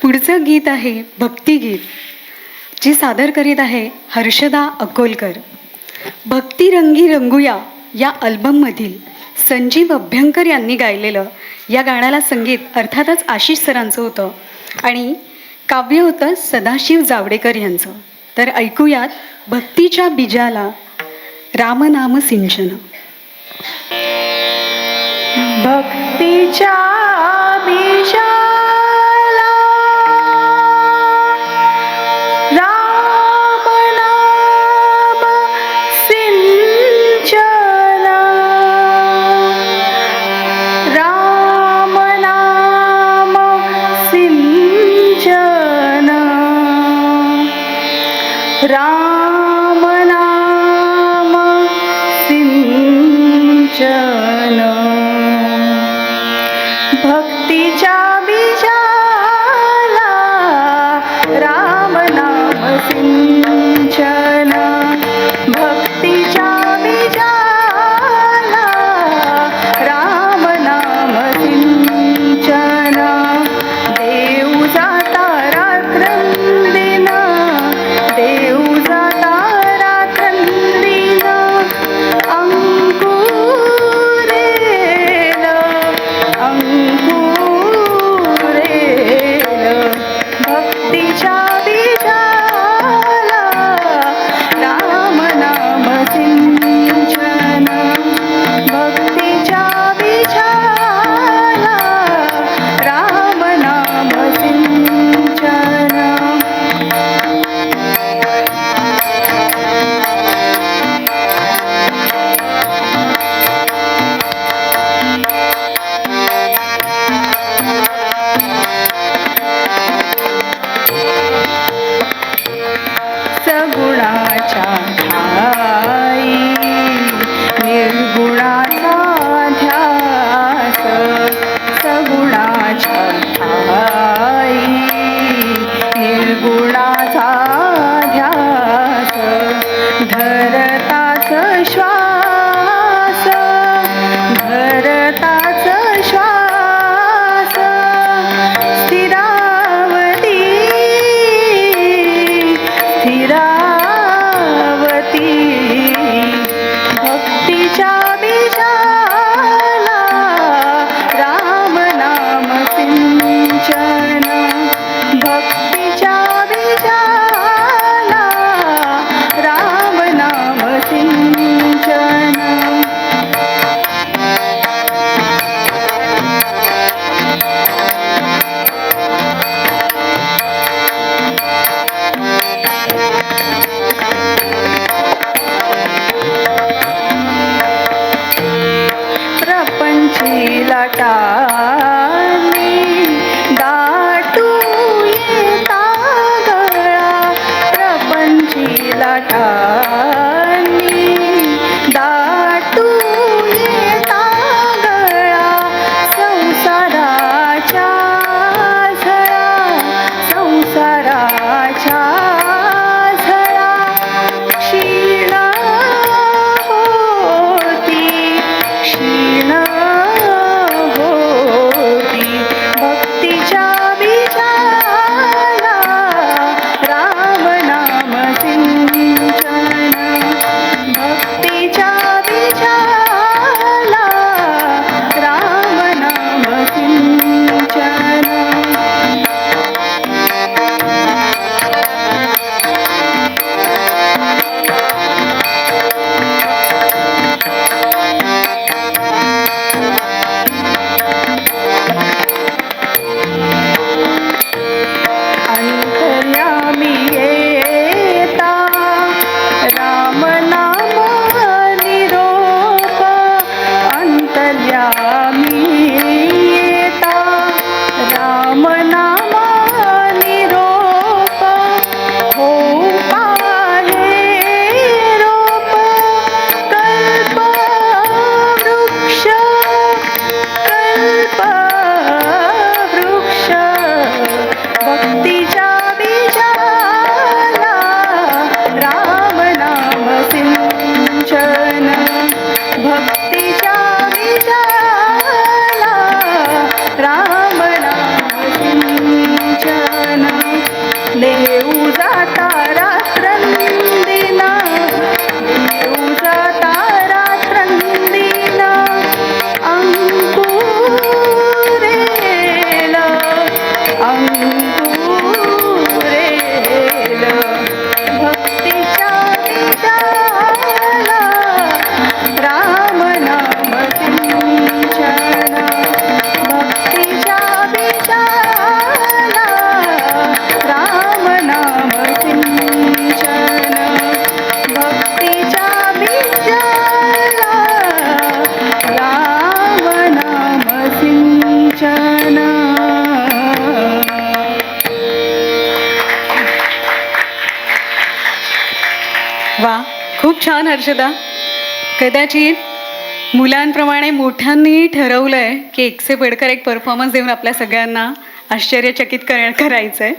पुढचं गीत आहे भक्तिगीत, जी सादर करीत आहे हर्षदा अकोलकर. भक्ती रंगी रंगूया या अल्बममधील संजीव अभ्यंकर यांनी गायलेलं या गाण्याला संगीत अर्थातच आशिष सरांचं होतं आणि काव्य होतं सदाशिव जावडेकर यांचं. तर ऐकूयात भक्तीच्या बीजाला रामनाम सिंचन. भक्तीच्या बीजाला राम नाम सिंचन, राम नाम सिंचन, राम नाम सिंचन. भक्तीच्या बीजाला राम नाम सिंचन, भक्तीच्या बीजाला राम नाम सिंचन. देव जाता रात्रंदिन, देव जाता रात्रंदिन, अंकुर खूप छान हर्षदा. कदाचित मुलांप्रमाणे मोठ्यांनी ठरवलं आहे की एकसे बेडकर एक परफॉर्मन्स देऊन आपल्या सगळ्यांना आश्चर्यचकित करायचं आहे.